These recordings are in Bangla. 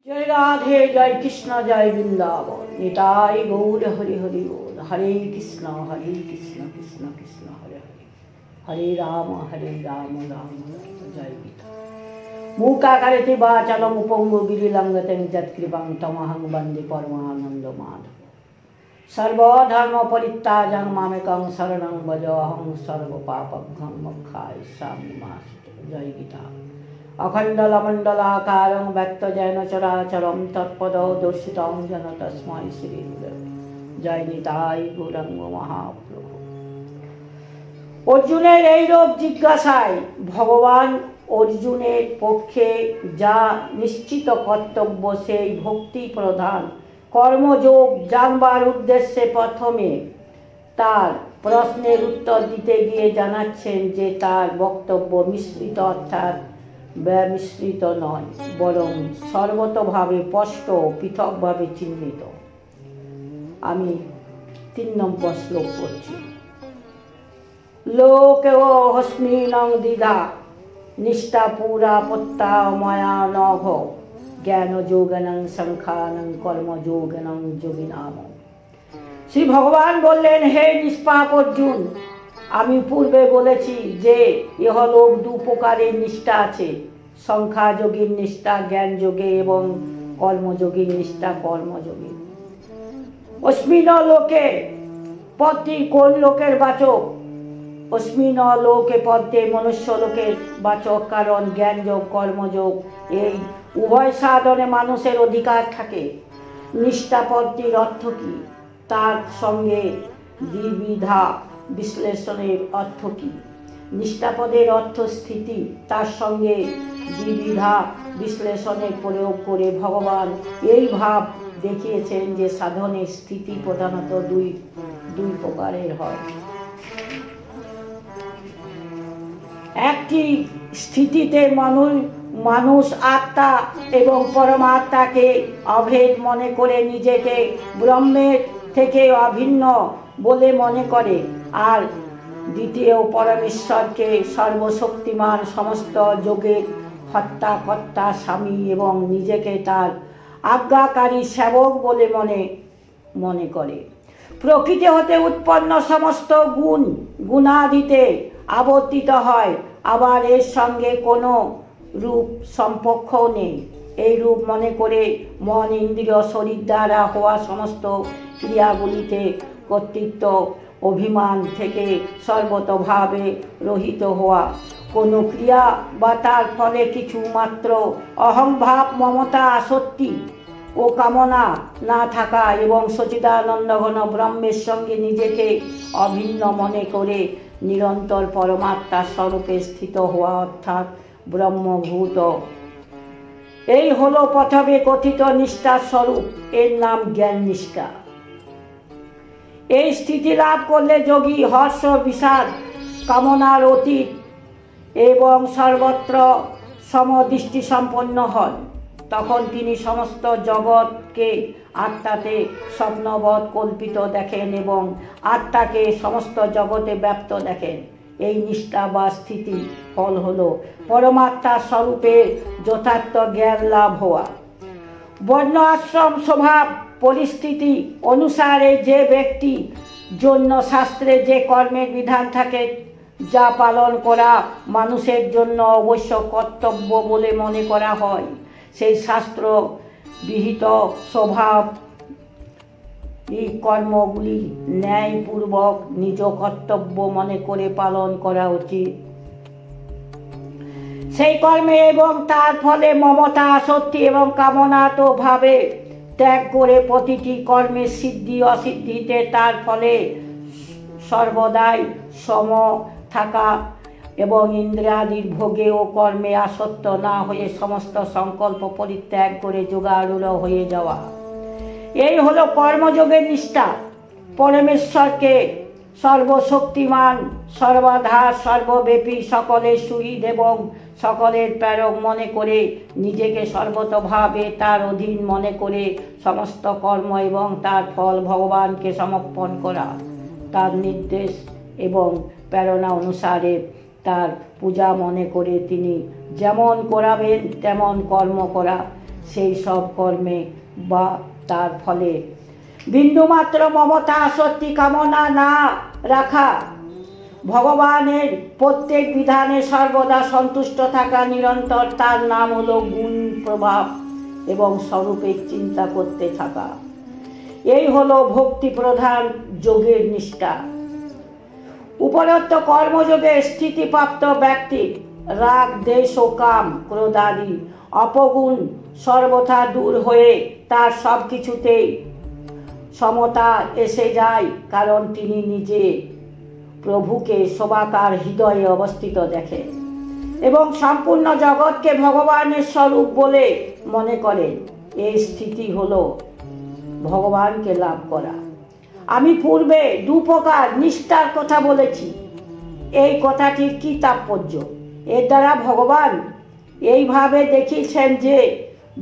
जय राधे जय कृष्ण जय वृंदावन निताई गौर हरि हरि बोल। हरे कृष्ण कृष्ण कृष्ण हरे हरे, हरे राम राम जय गीता। मूकाकारयति वाचालं पङ्गु गिरिलङ्घयति यत्कृपां तमहं वन्दे परमानन्द माधव। सर्वधर्म परित्याज्य मामेकं शरणं भज, अहं सर्वपापभ्यं मोक्षाय मा। जय गीता। अखण्डलमण्डलाकारं व्यक्तजेन चराचरं तत्पदौ दर्शितं येन तस्मै श्रीगुरवे। जय निताई गौरांग महाप्रभु। अर्जुनेर এই রূপ জিজ্ঞাসায় ভগবান অর্জুনের পক্ষে যা নিশ্চিত কর্তব্য সেই ভক্তি প্রধান কর্মযোগ জানবার উদ্দেশ্যে প্রথমে তার প্রশ্নের উত্তর দিতে গিয়ে জানাচ্ছেন যে তার বক্তব্য মিশ্রিত অর্থাৎ ব্যমিশ্রিত নয়, বরং সর্বতভাবে স্পষ্ট পৃথকভাবে চিহ্নিত। আমি ৩ নম্বর শ্লোক পড়ছি। লোকে হস্মিনং দ্বিধা নিষ্ঠা পুরা পত্তা ময়া নঘ জ্ঞান যোগনং সংখ্যানং কর্মযোগনং যোগিনাম। শ্রী ভগবান বললেন, হে নিষ্পাপ অর্জুন, আমি পূর্বে বলেছি যে ইহলোক 2 প্রকারের নিষ্ঠা আছে, সংখ্যাযোগীর নিষ্ঠা জ্ঞান যোগে এবং কর্মযোগীর নিষ্ঠা কর্মযোগে। অস্মিন লোকে পদটি কোন লোকের বাচক? অস্মিন লোকে পদে মনুষ্য লোকের বাচক, কারণ জ্ঞান যোগ কর্মযোগ এই উভয় সাধনে মানুষের অধিকার থাকে। নিষ্ঠা পদটির অর্থ কি, তার সঙ্গে দ্বিবিধা বিশ্লেষণের অর্থ কি? নিষ্ঠাপদের অর্থ স্থিতি, তার সঙ্গে দ্বিবিধা বিশ্লেষণের প্রয়োগ করে ভগবান এই ভাব দেখিয়েছেন যে সাধনের স্থিতি প্রধানত দুই প্রকারের হয়। একটি স্থিতিতে মানুষ আত্মা এবং পরমাত্মাকে অভেদ মনে করে নিজেকে ব্রহ্মের থেকে অভিন্ন বলে মনে করে, আর দ্বিতীয় পরমেশ্বরকে সর্বশক্তিমান সমস্ত যোগের হত্তা কর্তা স্বামী এবং নিজেকে তার আজ্ঞাকারী সেবক বলে মনে করে। প্রকৃতি হতে উৎপন্ন সমস্ত গুণাদিতে আবর্তিত হয়, আবার এর সঙ্গে কোনো রূপ সম্পর্কও নেই। এই রূপ মনে করে মন ইন্দ্রিয় শরীর দ্বারা হওয়া সমস্ত ক্রিয়াগুলিতে কর্তৃত্ব অভিমান থেকে সর্বতভাবে রহিত হওয়া, কোনো ক্রিয়া বা তার ফলে কিছু মাত্র অহংভাব মমতা আসক্তি ও কামনা না থাকা এবং সচিদানন্দ ঘন ব্রহ্মের সঙ্গে নিজেকে অভিন্ন মনে করে নিরন্তর পরমাত্মার স্বরূপে স্থিত হওয়া অর্থাৎ ব্রহ্মভূত। এই হলো প্রথমে কথিত নিষ্ঠার স্বরূপ, এর নাম জ্ঞান নিষ্ঠা। এই স্থিতি লাভ করলে যোগী হর্ষ বিষাদ কামনার অতীত এবং সর্বত্র সমদৃষ্টি সম্পন্ন হন। তখন তিনি সমস্ত জগৎকে আত্মাতে স্বপ্নবৎ কল্পিত দেখেন এবং আত্মাকে সমস্ত জগতে ব্যাপ্ত দেখেন। এই নিষ্ঠা বা স্থিতি ফল হল পরমাত্মার স্বরূপের যথার্থ জ্ঞান লাভ হওয়া। বর্ণ আশ্রম স্বভাব পরিস্থিতি অনুসারে যে ব্যক্তি জন্য শাস্ত্রে যে কর্মের বিধান থাকে যা পালন করা মানুষের জন্য অবশ্য কর্তব্য বলে মনে করা হয়, সেই শাস্ত্র বিহিত স্বভাব এই কর্মগুলি ন্যায়পূর্বক নিজ কর্তব্য মনে করে পালন করা উচিত। সেই কর্মে এবং তার ফলে মমতা আসক্তি এবং কামনাতো ভাবে ত্যাগ করে প্রতিটি কর্মের সিদ্ধি অসিদ্ধিতে তার ফলে সর্বদাই সম থাকা এবং ইন্দ্রিয়াদির ভোগে ও কর্মে আসক্ত না হয়ে সমস্ত সংকল্প পরিত্যাগ করে যোগারূঢ় হয়ে যাওয়া, এই হলো কর্মযোগের নিষ্ঠা। পরমেশ্বরকে সর্বশক্তিমান সর্বাধার সর্বব্যাপী সকলের সুহৃদ এবং সকলের প্রেরক মনে করে নিজেকে সর্বতভাবে তার অধীন মনে করে সমস্ত কর্ম এবং তার ফল ভগবানকে সমর্পণ করা, তার নির্দেশ এবং প্রেরণা অনুসারে তার পূজা মনে করে তিনি যেমন করাবেন তেমন কর্ম করা, সেই সব কর্মে বা তার ফলে বিন্দুমাত্র মমতা আসক্তি কামনা না রাখা, ভগবানের প্রত্যেক বিধানে সর্বদা সন্তুষ্ট থাকা, নিরন্তর তার নাম হলো গুণ প্রভাব এবং স্বরূপের চিন্তা করতে থাকা, এই হলো ভক্তি প্রধান যোগের নিষ্ঠা। উপরোক্ত কর্মযোগে স্থিতিপ্রাপ্ত ব্যক্তির রাগ দেশ ও কাম ক্রোধাদি অপগুণ সর্বথা দূর হয়ে তার সব কিছুতেই সমতা এসে যায়, কারণ তিনি নিজে প্রভুকে শোভাকার হৃদয়ে অবস্থিত দেখেন এবং সম্পূর্ণ জগৎকে ভগবানের স্বরূপ বলে মনে করেন। এই স্থিতি হলো ভগবানকে লাভ করা। আমি পূর্বে দু প্রকার নিষ্ঠার কথা বলেছি। এই কথাটির কি তাৎপর্য? এর দ্বারা ভগবান এইভাবে দেখিয়েছেন যে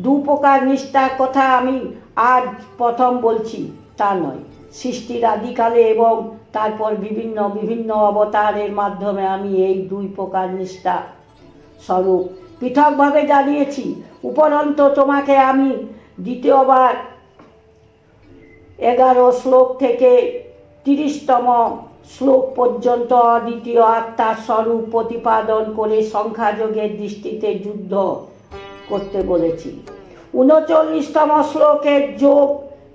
দু প্রকার নিষ্ঠার কথা আমি আজ প্রথম বলছি তা নয়। সৃষ্টির আদিকালে এবং তারপর বিভিন্ন বিভিন্ন অবতারের মাধ্যমে আমি এই দুই প্রকার নিষ্ঠা স্বরূপ পৃথকভাবে জানিয়েছি। উপরন্তু তোমাকে আমি দ্বিতীয়বার 11 শ্লোক থেকে 30তম শ্লোক পর্যন্ত অদ্বিতীয় আত্মার স্বরূপ প্রতিপাদন করে সংখ্যাযোগের দৃষ্টিতে যুদ্ধ করতে বলেছি। 39তম শ্লোকের যোগ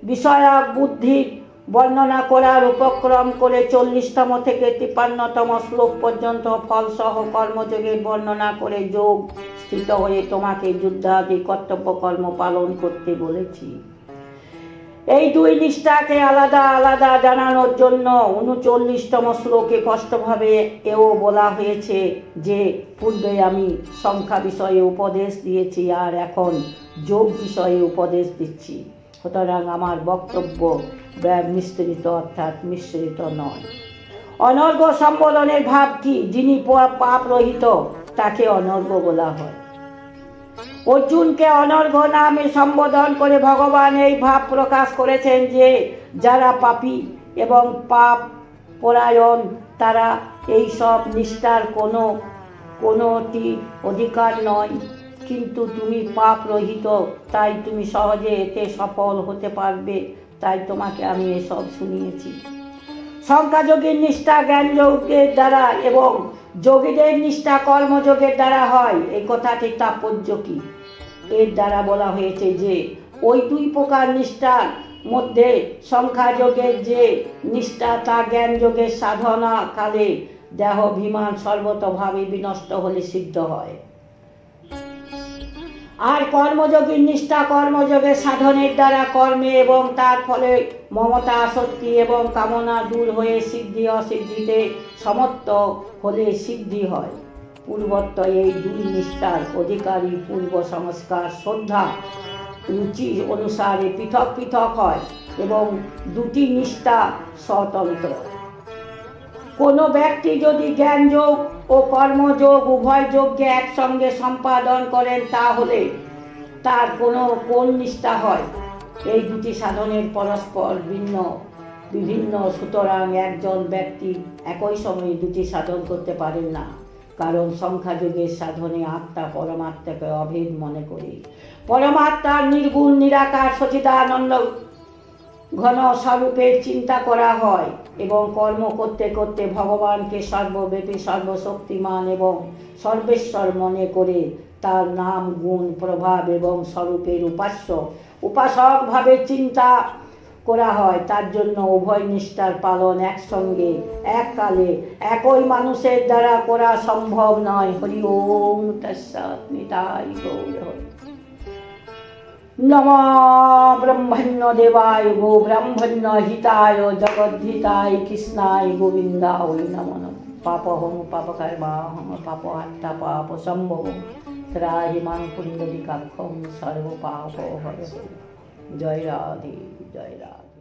বিষয়ক বুদ্ধির বর্ণনা করার উপক্রম করে 40তম থেকে 53তম শ্লোক পর্যন্ত ফলসহ কর্মযোগের বর্ণনা করে যোগ স্থিত হয়ে তোমাকে যুদ্ধাদি কর্তব্য কর্ম পালন করতে বলেছি। এই দুই নিষ্ঠাকে আলাদা আলাদা জানানোর জন্য 39তম শ্লোকে স্পষ্টভাবে এও বলা হয়েছে যে পূর্বে আমি সংখ্যা বিষয়ে উপদেশ দিয়েছি আর এখন যোগ বিষয়ে উপদেশ দিচ্ছি। সুতরাং আমার বক্তব্য মিশ্রিত অর্থাৎ মিশ্রিত নয়। অনর্ঘ সম্বোধনের ভাব কি? যিনি পাপ রহিত তাকে অনর্ঘ বলা হয়। অর্জুনকে অনর্ঘ নামে সম্বোধন করে ভগবান এই ভাব প্রকাশ করেছেন যে যারা পাপী এবং পাপ পরায়ণ তারা এই সব নিষ্ঠার কোনোটি অধিকার নয়, কিন্তু তুমি পাপ রহিত তাই তুমি সহজে এতে সফল হতে পারবে, তাই তোমাকে আমি এসব শুনিয়েছি। সংখ্যাযোগীর নিষ্ঠা জ্ঞান যোগের দ্বারা এবং যোগীদের নিষ্ঠা কর্মযোগের দ্বারা হয়। এই কথাটির তাৎপর্য কি? এর দ্বারা বলা হয়েছে যে ওই দুই প্রকার নিষ্ঠার মধ্যে সংখ্যাযোগের যে নিষ্ঠা তা জ্ঞান যোগের সাধনা কালে দেহাভিমান সর্বতভাবে বিনষ্ট হলে সিদ্ধ হয়, আর কর্মযোগীর নিষ্ঠা কর্মযোগের সাধনের দ্বারা কর্মে এবং তার ফলে মমতা আসক্তি এবং কামনা দূর হয়ে সিদ্ধি অসিদ্ধিতে সমর্থ হলে সিদ্ধি হয়। পূর্বত্ব এই দুই নিষ্ঠার অধিকারী পূর্ব সংস্কার শ্রদ্ধা রুচি অনুসারে পৃথক পৃথক হয় এবং দুটি নিষ্ঠা স্বতন্ত্র। কোনো ব্যক্তি যদি জ্ঞান যোগ ও কর্মযোগ উভয় যোগকে একসঙ্গে সম্পাদন করেন তাহলে তার কোন নিষ্ঠা হয়? এই দুটি সাধনের পরস্পর বিভিন্ন, সুতরাং একজন ব্যক্তি একই সময়ে দুটি সাধন করতে পারেন না, কারণ সংখ্যাযোগের সাধনে আত্মা পরমাত্মাকে অভেদ মনে করে পরমাত্মার নির্গুণ নিরাকার সচিদানন্দ ঘন স্বরূপের চিন্তা করা হয় এবং কর্ম করতে করতে ভগবানকে সর্বব্যাপী সর্বশক্তিমান এবং সর্বেশ্বর মনে করে তার নাম গুণ প্রভাব এবং স্বরূপের উপাসক ভাবে চিন্তা করা হয়। তার জন্য উভয় নিষ্ঠার পালন একসঙ্গে এককালে একই মানুষের দ্বারা করা সম্ভব নয়। হরি ওম তৎসৎ। নিতাই গৌর হরি। নমো ব্রহ্মণ্য দেবায় গো ব্রহ্মণ্য হিতায় জগদ্ধিতায় কৃষ্ণায় গোবিন্দায় নমো নমঃ। পাপহং পাপকর্মাহং পাপহর্তা পাপ সম্ভবং ত্রাহি মাং পুণ্ডরীকাক্ষং সর্বপাপহরঃ। জয় রাধে, জয় রাধে।